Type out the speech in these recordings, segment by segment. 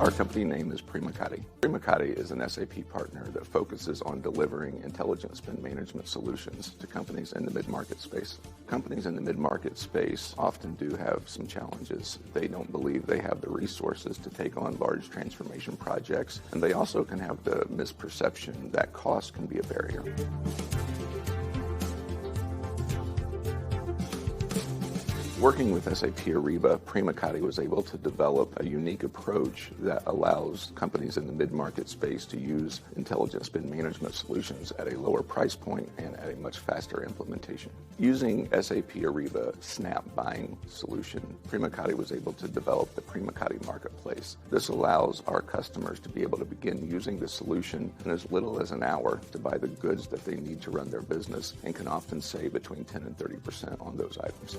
Our company name is Premikati. Premikati is an SAP partner that focuses on delivering intelligent spend management solutions to companies in the mid-market space. Companies in the mid-market space often do have some challenges. They don't believe they have the resources to take on large transformation projects, and they also can have the misperception that cost can be a barrier. Working with SAP Ariba, Premikati was able to develop a unique approach that allows companies in the mid-market space to use intelligent spend management solutions at a lower price point and at a much faster implementation. Using SAP Ariba Snap Buying solution, Premikati was able to develop the Premikati Marketplace. This allows our customers to be able to begin using the solution in as little as an hour to buy the goods that they need to run their business, and can often save between 10 and 30% on those items.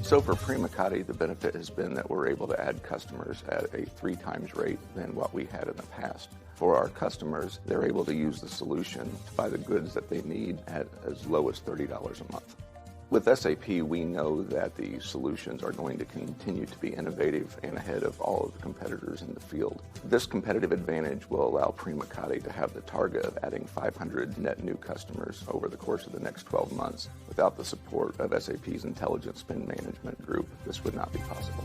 So for Premikati, the benefit has been that we're able to add customers at a 3 times rate than what we had in the past. For our customers, they're able to use the solution to buy the goods that they need at as low as $30 a month. With SAP, we know that the solutions are going to continue to be innovative and ahead of all of the competitors in the field. This competitive advantage will allow Premikati to have the target of adding 500 net new customers over the course of the next 12 months. Without the support of SAP's Intelligent Spend Management group, this would not be possible.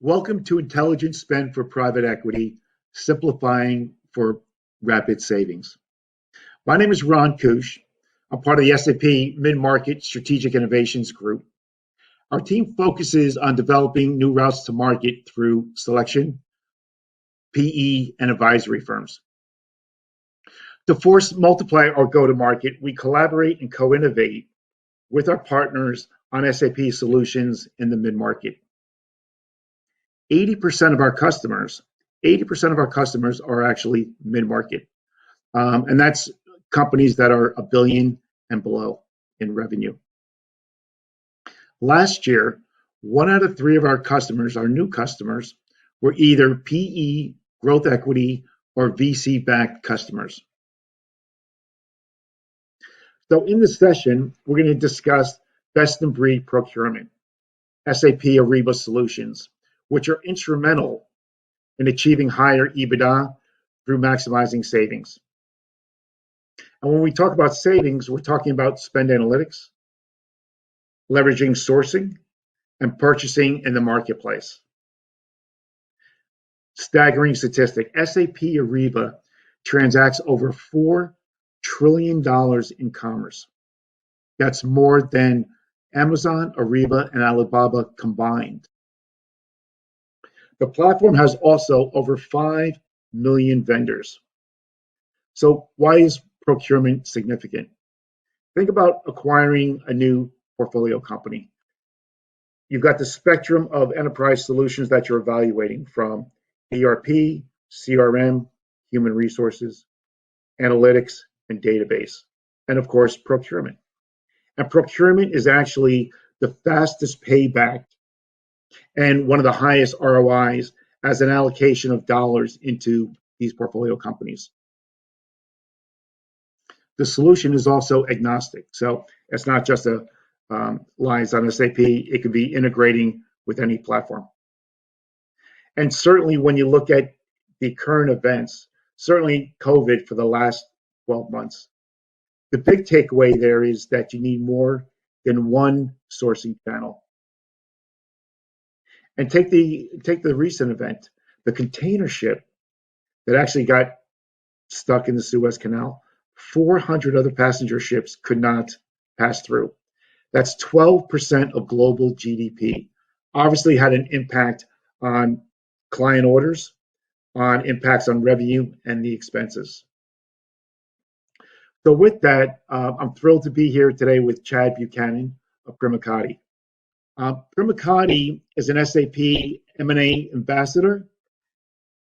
Welcome to Intelligent Spend for Private Equity, simplifying for rapid savings. My name is Ron Keusch. I'm part of the SAP Midmarket Strategic Innovations Group. Our team focuses on developing new routes to market through selection, PE, and advisory firms. To force multiply our go-to-market, we collaborate and co-innovate with our partners on SAP solutions in the mid-market. 80% of our customers are actually mid-market, and that's companies that are $1 billion and below in revenue. Last year, 1 out of 3 of our customers, our new customers, were either PE, growth equity, or VC-backed customers. So in this session, we're going to discuss best-in-breed procurement, SAP Ariba solutions, which are instrumental in achieving higher EBITDA through maximizing savings. And when we talk about savings, we're talking about spend analytics, leveraging sourcing, and purchasing in the marketplace. Staggering statistic, SAP Ariba transacts over $4 trillion in commerce. That's more than Amazon, Ariba, and Alibaba combined. The platform has also over 5 million vendors. So why is procurement significant? Think about acquiring a new portfolio company. You've got the spectrum of enterprise solutions that you're evaluating, from ERP, CRM, human resources, analytics, and database, and of course, procurement. And procurement is actually the fastest payback and one of the highest ROIs as an allocation of dollars into these portfolio companies. The solution is also agnostic, so it's not just a lies on SAP. It could be integrating with any platform. And certainly when you look at the current events, certainly COVID for the last 12 months, the big takeaway there is that you need more than one sourcing channel. And take the recent event, the container ship that actually got stuck in the Suez Canal. 400 other passenger ships could not pass through. That's 12% of global GDP. Obviously had an impact on client orders, on impacts on revenue and the expenses. So with that, I'm thrilled to be here today with Chad Buchanan of Premikati. Premikati is an SAP M&A ambassador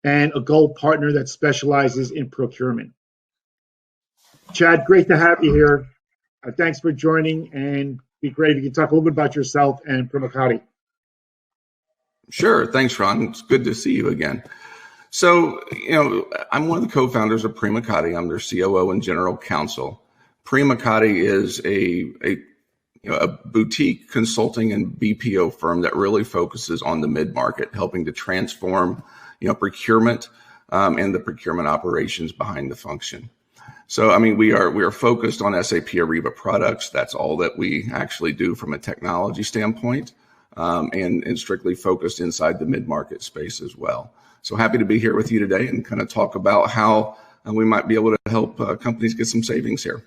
and a gold partner that specializes in procurement. Chad, great to have you here. Thanks for joining, and be great if you can talk a little bit about yourself and Premikati. Sure. Thanks, Ron. It's good to see you again. So, I'm one of the co-founders of Premikati. I'm their COO and general counsel. Premikati is a boutique consulting and BPO firm that really focuses on the mid-market, helping to transform, procurement and the procurement operations behind the function. So, I mean, we are focused on SAP Ariba products. That's all that we actually do from a technology standpoint, and strictly focused inside the mid-market space as well. So happy to be here with you today and kind of talk about how we might be able to help companies get some savings here.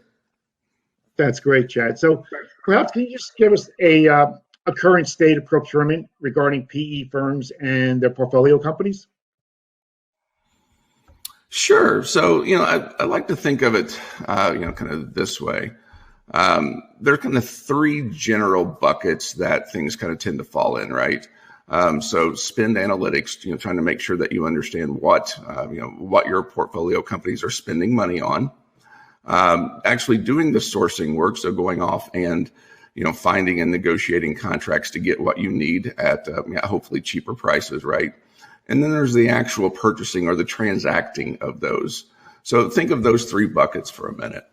That's great, Chad. So perhaps can you just give us a current state of procurement regarding PE firms and their portfolio companies? Sure. So, I like to think of it, kind of this way. There are kind of three general buckets that things kind of tend to fall in, right? So spend analytics, trying to make sure that you understand what your portfolio companies are spending money on. Actually doing the sourcing work, so going off and, finding and negotiating contracts to get what you need at hopefully cheaper prices, right? And then there's the actual purchasing or the transacting of those. So think of those three buckets for a minute.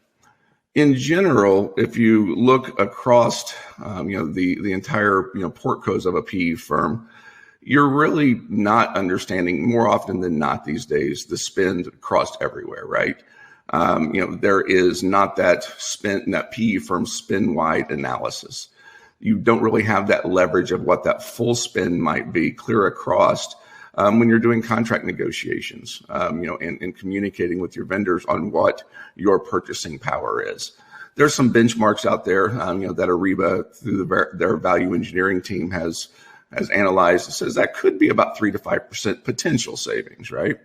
In general, if you look across, the entire, portcos of a PE firm, you're really not understanding more often than not these days the spend across everywhere, right? There is not that PE firm spend-wide analysis. You don't really have that leverage of what that full spend might be clear across when you're doing contract negotiations, and communicating with your vendors on what your purchasing power is. There's some benchmarks out there, that Ariba through their value engineering team has analyzed. It says that could be about 3 to 5% potential savings, right?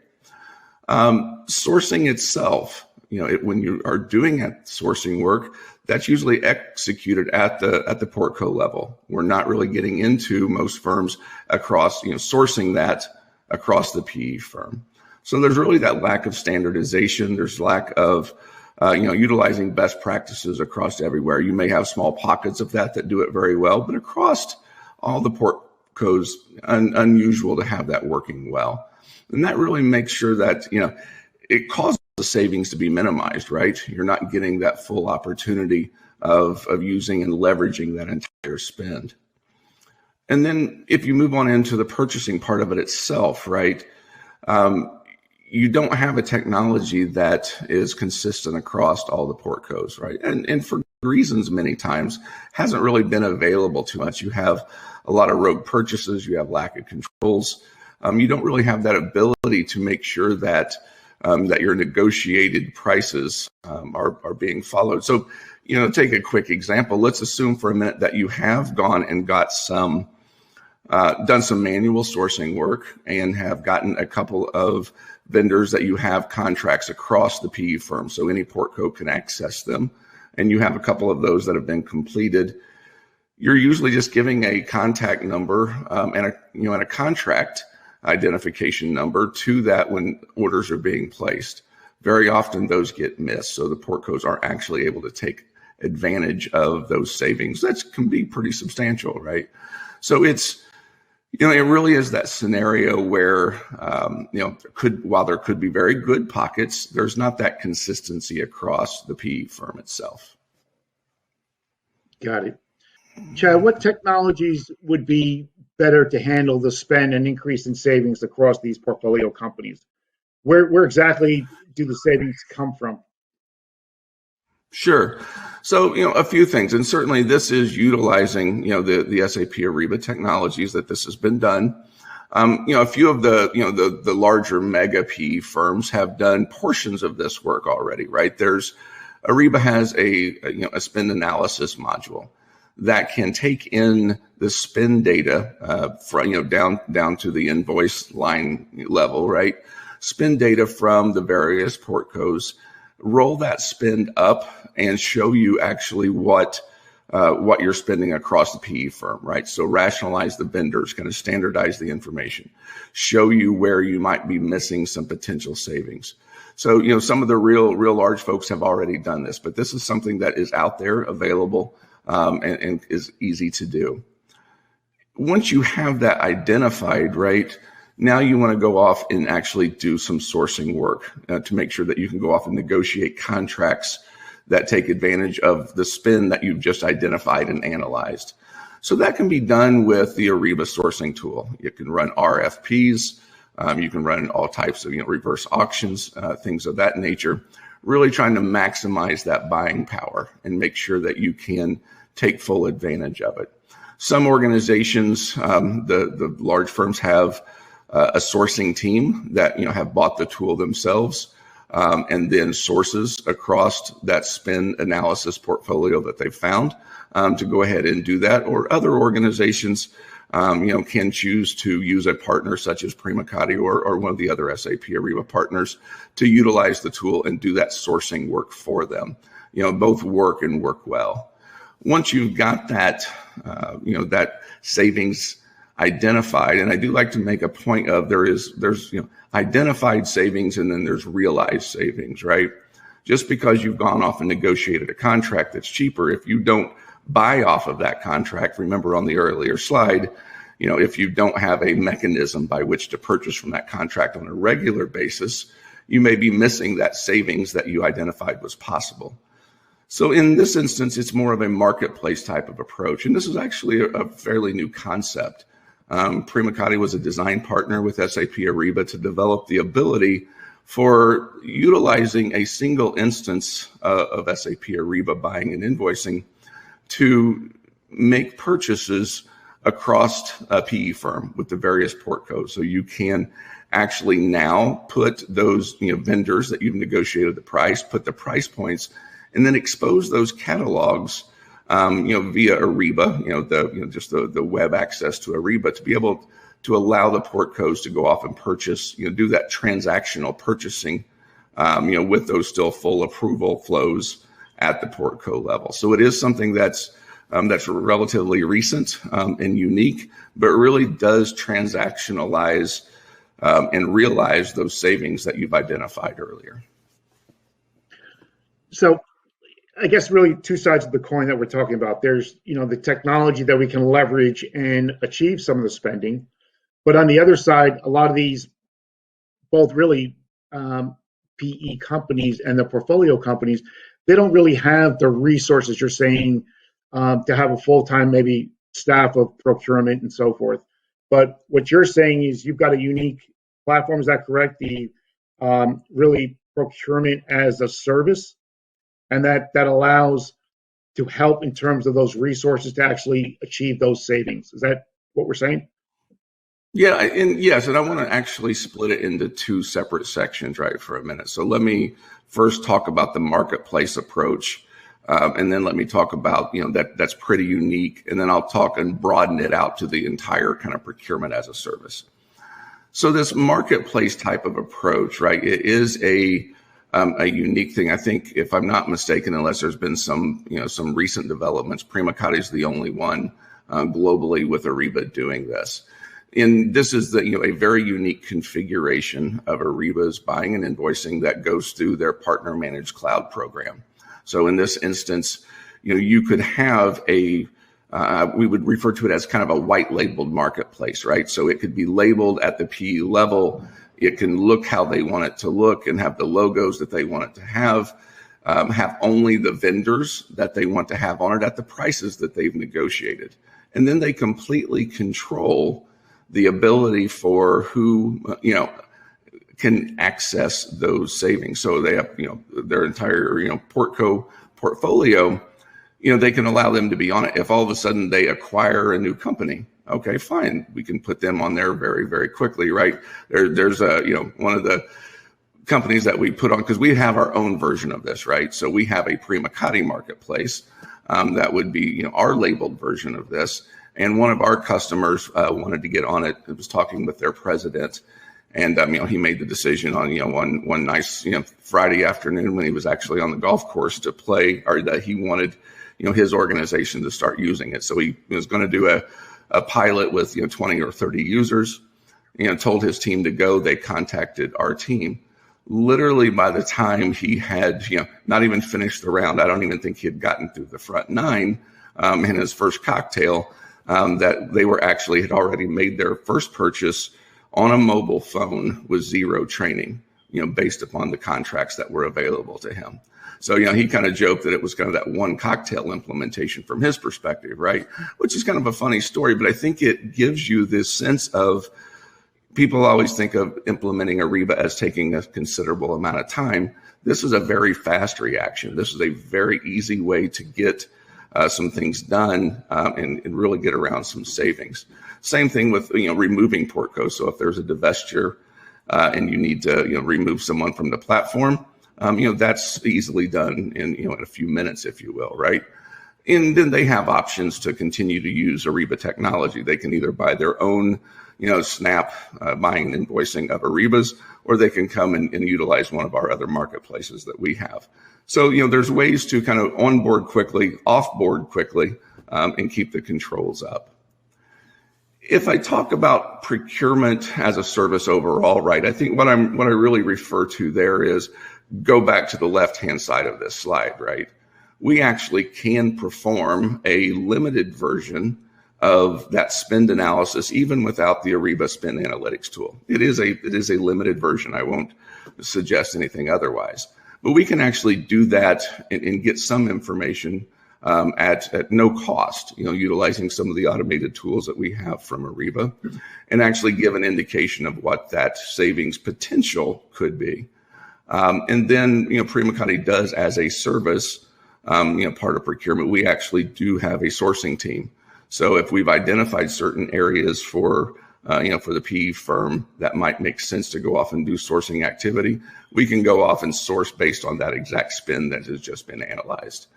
Sourcing itself, when you are doing that sourcing work, that's usually executed at the portco level. We're not really getting into most firms across, sourcing that across the PE firm. So there's really that lack of standardization. There's lack of, utilizing best practices across everywhere. You may have small pockets of that do it very well, but across all the portcos, unusual to have that working well. And that really makes sure that, it causes the savings to be minimized, right? You're not getting that full opportunity of using and leveraging that entire spend. And then if you move on into the purchasing part of it itself, right? You don't have a technology that is consistent across all the portcos, right? And for reasons many times hasn't really been available to us. You have a lot of rogue purchases, you have lack of controls. You don't really have that ability to make sure that that your negotiated prices are being followed. So, take a quick example. Let's assume for a minute that you have gone and got done some manual sourcing work and have gotten a couple of vendors that you have contracts across the PE firm. So any portco can access them. And you have a couple of those that have been completed. You're usually just giving a contact number and a contract identification number to that when orders are being placed. Very often those get missed. So the portcos aren't actually able to take advantage of those savings. That can be pretty substantial, right? So it's, it really is that scenario where, while there could be very good pockets, there's not that consistency across the PE firm itself. Got it. Chad, what technologies would be better to handle the spend and increase in savings across these portfolio companies? Where exactly do the savings come from? Sure. So, a few things, and certainly this is utilizing, the SAP Ariba technologies that this has been done. A few of the larger mega PE firms have done portions of this work already, right? Ariba has a spend analysis module that can take in the spend data from, down to the invoice line level, right? Spend data from the various portcos, roll that spend up and show you actually what you're spending across the PE firm, right? So rationalize the vendors, kind of standardize the information, show you where you might be missing some potential savings. So, some of the real large folks have already done this, but this is something that is out there available and is easy to do. Once you have that identified, right, now you want to go off and actually do some sourcing work to make sure that you can go off and negotiate contracts that take advantage of the spend that you've just identified and analyzed. So that can be done with the Ariba sourcing tool. You can run RFPs. You can run all types of reverse auctions, things of that nature, really trying to maximize that buying power and make sure that you can take full advantage of it. Some organizations, the large firms, have a sourcing team that have bought the tool themselves, and then sources across that spend analysis portfolio that they've found to go ahead and do that. Or other organizations can choose to use a partner such as Premikati or one of the other SAP Ariba partners to utilize the tool and do that sourcing work for them. Both work and work well. Once you've got that, that savings identified, and I do like to make a point of there's identified savings and then there's realized savings, right? Just because you've gone off and negotiated a contract that's cheaper, if you don't buy off of that contract, remember on the earlier slide, if you don't have a mechanism by which to purchase from that contract on a regular basis, you may be missing that savings that you identified was possible. So in this instance, it's more of a marketplace type of approach. And this is actually a fairly new concept. Premikati was a design partner with SAP Ariba to develop the ability for utilizing a single instance of SAP Ariba buying and invoicing to make purchases across a PE firm with the various port codes. So you can actually now put those vendors that you've negotiated the price, put the price points, and then expose those catalogs via Ariba, just the web access to Ariba, to be able to allow the port codes to go off and purchase, do that transactional purchasing, with those still full approval flows at the port code level. So it is something that's relatively recent and unique, but really does transactionalize and realize those savings that you've identified earlier. So I guess really two sides of the coin that we're talking about. There's, the technology that we can leverage and achieve some of the spending. But on the other side, a lot of these, both really PE companies and the portfolio companies, they don't really have the resources you're saying to have a full-time maybe staff of procurement and so forth. But what you're saying is you've got a unique platform. Is that correct? The really procurement as a service, and that allows to help in terms of those resources to actually achieve those savings. Is that what we're saying? Yeah, and yes, and I want to actually split it into two separate sections, right, for a minute. So let me first talk about the marketplace approach, and then let me talk about, that's pretty unique, and then I'll talk and broaden it out to the entire kind of procurement as a service. So this marketplace type of approach, right, it is a unique thing. I think, if I'm not mistaken, unless there's been some recent developments, Premikati is the only one globally with Ariba doing this. And this is a very unique configuration of Ariba's buying and invoicing that goes through their partner managed cloud program. So in this instance, you could have we would refer to it as kind of a white labeled marketplace, right? So it could be labeled at the PE level. It can look how they want it to look and have the logos that they want it to have only the vendors that they want to have on it at the prices that they've negotiated. And then they completely control the ability for who, can access those savings. So they have, their entire, Portco portfolio, they can allow them to be on it. If all of a sudden they acquire a new company, okay, fine, we can put them on there very, very quickly, right? There's one of the companies that we put on, because we have our own version of this, right? So we have a Premikati marketplace that would be, our labeled version of this. And one of our customers wanted to get on it. It was talking with their president, and he made the decision on one nice Friday afternoon when he was actually on the golf course to play, or that he wanted his organization to start using it. So he was going to do a pilot with 20 or 30 users. Told his team to go. They contacted our team. Literally, by the time he had not even finished the round, I don't even think he had gotten through the front nine in his first cocktail. That they had already made their first purchase on a mobile phone with zero training, based upon the contracts that were available to him. So, he kind of joked that it was kind of that one cocktail implementation from his perspective, right? Which is kind of a funny story, but I think it gives you this sense of, people always think of implementing Ariba as taking a considerable amount of time. This is a very fast reaction. This is a very easy way to get some things done and really get around some savings. Same thing with removing portcos. So if there's a divestiture and you need to remove someone from the platform, that's easily done in a few minutes, if you will, right? And then they have options to continue to use Ariba technology. They can either buy their own Snap buying and invoicing of Aribas, or they can come and utilize one of our other marketplaces that we have. So, there's ways to kind of onboard quickly, offboard quickly, and keep the controls up. If I talk about procurement as a service overall, right, I think what I really refer to there is, go back to the left-hand side of this slide, right? We actually can perform a limited version of that spend analysis, even without the Ariba spend analytics tool. It is a limited version. I won't suggest anything otherwise. But we can actually do that and get some information at no cost, utilizing some of the automated tools that we have from Ariba, and actually give an indication of what that savings potential could be. And then, Premikati does as a service, part of procurement. We actually do have a sourcing team. So if we've identified certain areas for the PE firm that might make sense to go off and do sourcing activity, we can go off and source based on that exact spend that has just been analyzed.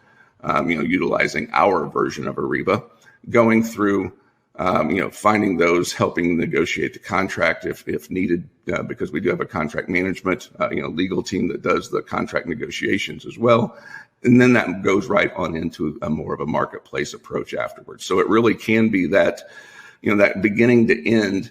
Utilizing our version of Ariba, going through, finding those, helping negotiate the contract if needed, because we do have a contract management, legal team that does the contract negotiations as well. And then that goes right on into a more of a marketplace approach afterwards. So it really can be that, that beginning to end,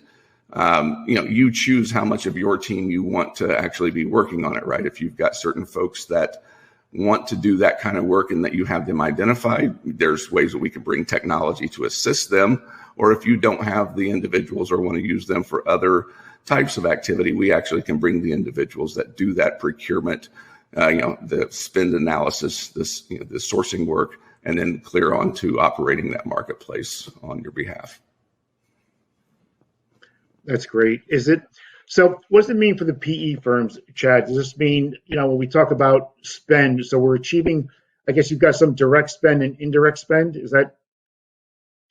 you choose how much of your team you want to actually be working on it, right? If you've got certain folks that want to do that kind of work and that you have them identified, there's ways that we can bring technology to assist them. Or if you don't have the individuals or want to use them for other types of activity, we actually can bring the individuals that do that procurement, the spend analysis, the sourcing work, and then clear on to operating that marketplace on your behalf. That's great. So what does it mean for the PE firms, Chad? Does this mean, when we talk about spend, so we're achieving, I guess you've got some direct spend and indirect spend. Is that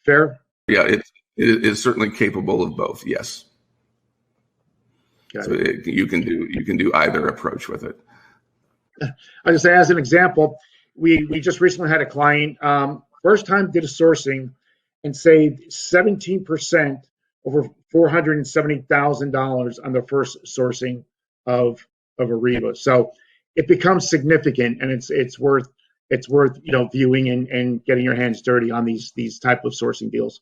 fair? Yeah, it is certainly capable of both. Yes. You can do either approach with it. I just say, as an example, we just recently had a client, first time did a sourcing and saved 17%, over $470,000 on the first sourcing of Ariba. So it becomes significant, and it's worth viewing and getting your hands dirty on these type of sourcing deals.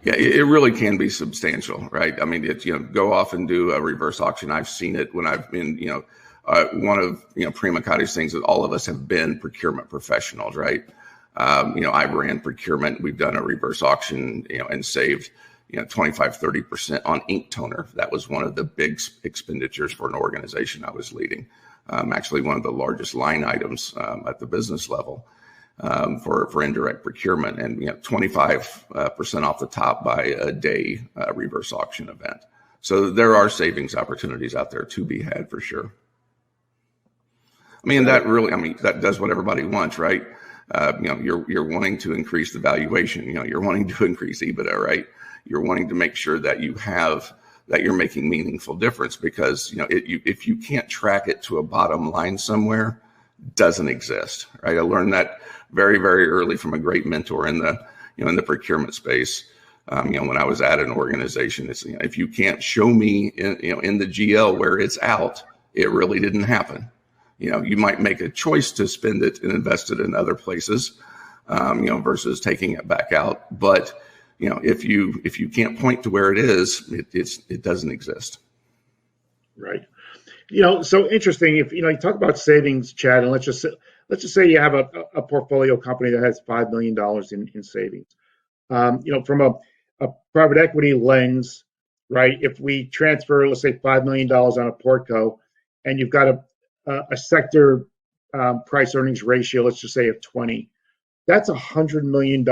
Yeah, it really can be substantial, right? I mean, go off and do a reverse auction. I've seen it when I've been, one of Premikati's things that all of us have been procurement professionals, right? I've ran procurement. We've done a reverse auction, and saved 25-30% on ink toner. That was one of the big expenditures for an organization I was leading. Actually, one of the largest line items at the business level for indirect procurement, and 25% off the top by a day reverse auction event. So there are savings opportunities out there to be had for sure. That does what everybody wants, right? You're wanting to increase the valuation. You're wanting to increase EBITDA, right? You're wanting to make sure that you're making meaningful difference, because if you can't track it to a bottom line somewhere, doesn't exist, right? I learned that very, very early from a great mentor in the procurement space. When I was at an organization, it's if you can't show me in the GL where it's out, it really didn't happen. You might make a choice to spend it and invest it in other places, versus taking it back out. But if you can't point to where it is, it doesn't exist. Right. So interesting. If you talk about savings, Chad, and let's just say you have a portfolio company that has $5 million in savings. From a private equity lens, right? If we transfer, let's say, $5 million on a portco, and you've got a sector price earnings ratio, let's just say of 20, that's $100 million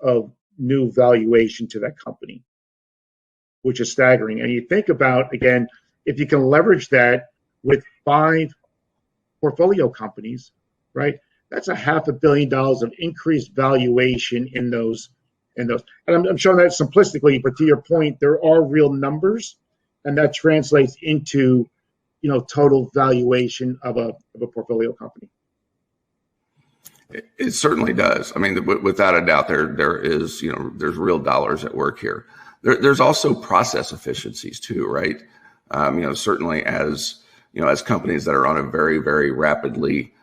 of new valuation to that company, which is staggering. And you think about, again, if you can leverage that with 5 portfolio companies, right? That's $500 million of increased valuation in those. And I'm showing that simplistically, but to your point, there are real numbers, and that translates into, total valuation of a portfolio company. It certainly does. I mean, without a doubt, there is, there's real dollars at work here. There's also process efficiencies too, right? Certainly as companies that are on a very, very rapidly,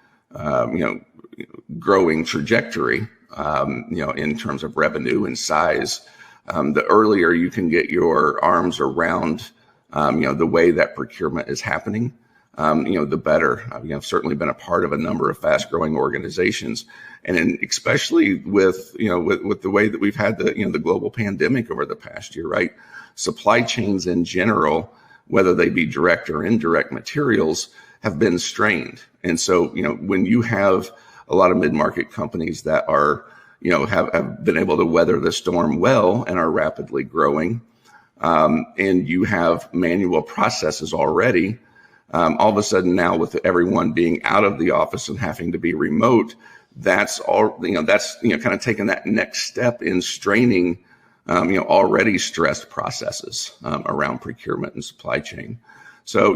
growing trajectory, in terms of revenue and size, the earlier you can get your arms around, the way that procurement is happening, the better. I've certainly been a part of a number of fast-growing organizations, and especially with the way that we've had the global pandemic over the past year, right? Supply chains in general, whether they be direct or indirect materials, have been strained. And so, when you have a lot of mid-market companies that are, have been able to weather the storm well and are rapidly growing, and you have manual processes already, all of a sudden now with everyone being out of the office and having to be remote, that's all, that's, kind of taking that next step in straining, already stressed processes around procurement and supply chain. So,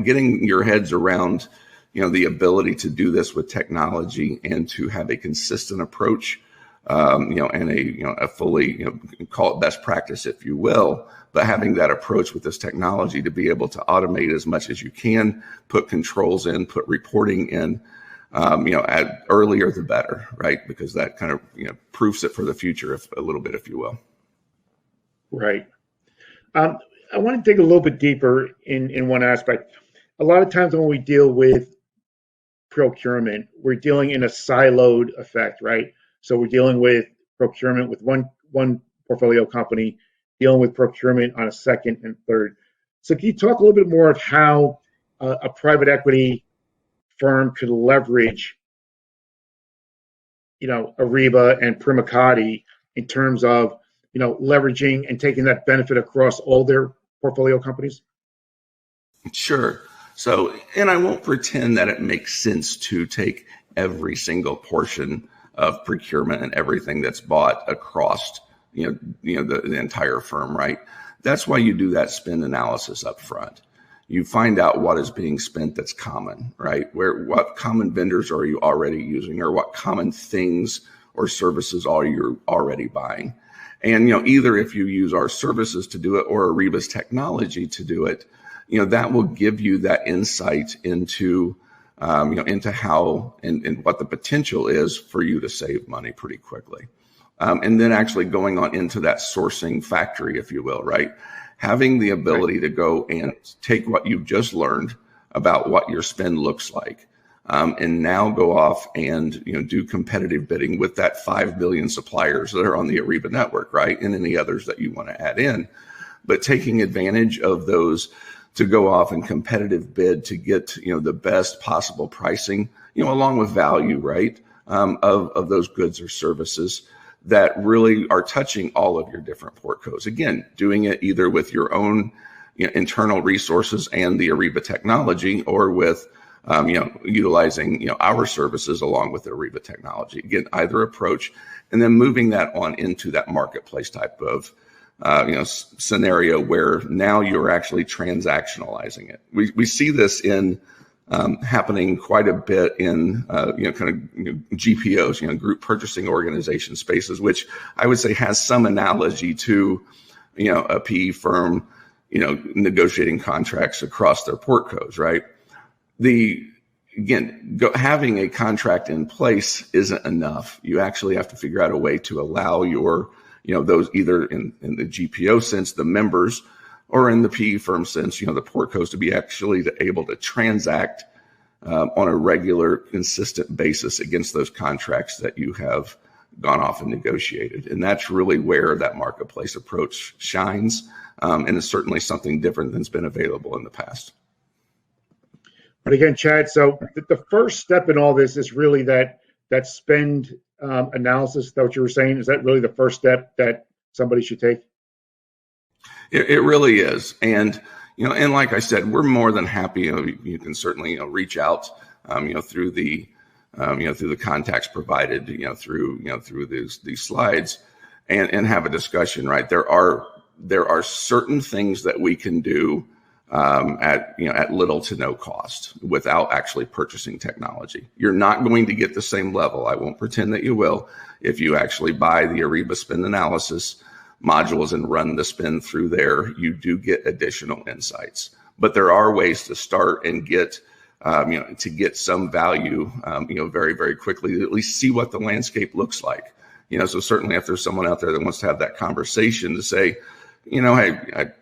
getting your heads around, the ability to do this with technology and to have a consistent approach, and a fully, call it best practice, if you will, but having that approach with this technology to be able to automate as much as you can, put controls in, put reporting in, earlier the better, right? Because that kind of, proofs it for the future a little bit, if you will. Right. I want to dig a little bit deeper in one aspect. A lot of times when we deal with procurement, we're dealing in a siloed effect, right? So we're dealing with procurement with one portfolio company, dealing with procurement on a second and third. So can you talk a little bit more of how a private equity firm could leverage, Ariba and Premikati in terms of, leveraging and taking that benefit across all their portfolio companies? Sure. So, and I won't pretend that it makes sense to take every single portion of procurement and everything that's bought across, the entire firm, right? That's why you do that spend analysis up front. You find out what is being spent that's common, right? What common vendors are you already using, or what common things or services are you already buying? And, either if you use our services to do it or Ariba's technology to do it, that will give you that insight into, into how and what the potential is for you to save money pretty quickly. And then actually going on into that sourcing factory, if you will, right? Having the ability to go and take what you've just learned about what your spend looks like, and now go off and, do competitive bidding with that 5 billion suppliers that are on the Ariba network, right? And any others that you want to add in, but taking advantage of those to go off and competitive bid to get, the best possible pricing, along with value, right? Of those goods or services that really are touching all of your different portcos. Again, doing it either with your own, internal resources and the Ariba technology, or with, utilizing, our services along with the Ariba technology. Again, either approach, and then moving that on into that marketplace type of, scenario where now you're actually transactionalizing it. We see this in happening quite a bit in GPOs, group purchasing organization spaces, which I would say has some analogy to a PE firm negotiating contracts across their portcos, right? Having a contract in place isn't enough. You actually have to figure out a way to allow your those either in the GPO sense, the members, or in the PE firm sense, the portcos, to be actually able to transact on a regular, consistent basis against those contracts that you have, gone off and negotiated. And that's really where that marketplace approach shines, and is certainly something different than's been available in the past. But again, Chad, so the first step in all this is really that spend analysis. Is that what you were saying? Is that really the first step that somebody should take? It really is. And, and like I said, we're more than happy. You can certainly, reach out, through the, through the contacts provided, through these slides, and have a discussion, right? There are certain things that we can do, at little to no cost without actually purchasing technology. You're not going to get the same level. I won't pretend that you will. If you actually buy the Ariba spend analysis modules and run the spend through there, you do get additional insights. But there are ways to start and get, to get some value, very, very quickly, to at least see what the landscape looks like. So certainly if there's someone out there that wants to have that conversation to say, hey,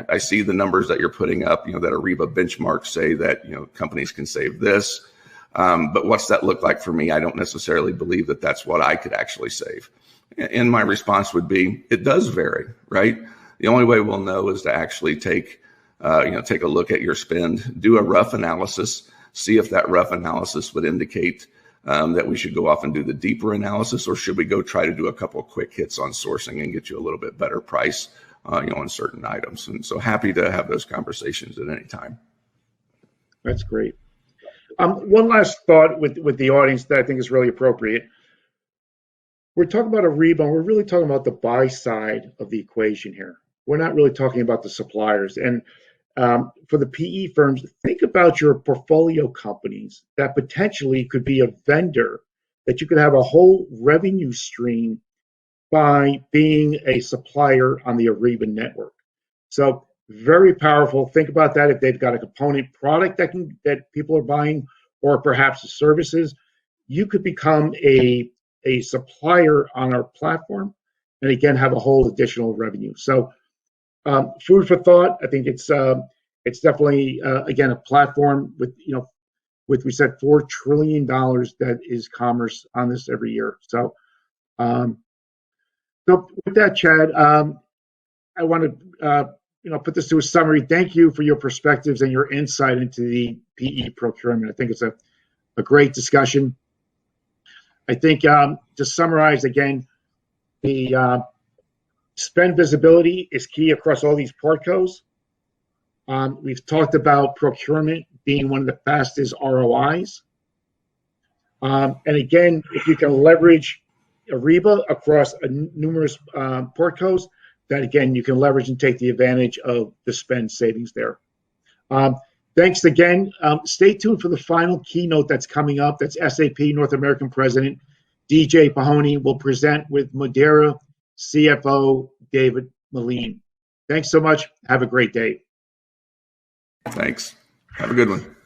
I see the numbers that you're putting up, that Ariba benchmarks say that, companies can save this. But what's that look like for me? I don't necessarily believe that that's what I could actually save. And my response would be, it does vary, right? The only way we'll know is to actually take a look at your spend, do a rough analysis, see if that rough analysis would indicate that we should go off and do the deeper analysis, or should we go try to do a couple of quick hits on sourcing and get you a little bit better price, on certain items. And so happy to have those conversations at any time. That's great. One last thought with the audience that I think is really appropriate. We're talking about Ariba, and we're really talking about the buy side of the equation here. We're not really talking about the suppliers. And for the PE firms, think about your portfolio companies that potentially could be a vendor that you could have a whole revenue stream by being a supplier on the Ariba network. So very powerful. Think about that. If they've got a component product that people are buying, or perhaps the services, you could become a supplier on our platform, and again have a whole additional revenue. So food for thought. I think it's definitely again a platform with we said $4 trillion that is commerce on this every year. So so with that, Chad, I want to put this to a summary. Thank you for your perspectives and your insight into the PE procurement. I think it's a great discussion. I think to summarize again, the spend visibility is key across all these portcos. We've talked about procurement being one of the fastest ROIs. And again, if you can leverage Ariba across numerous portcos, that again, you can leverage and take the advantage of the spend savings there. Thanks again. Stay tuned for the final keynote that's coming up. That's SAP North American President DJ Pahoni will present with Modera CFO David Moline. Thanks so much. Have a great day. Thanks. Have a good one.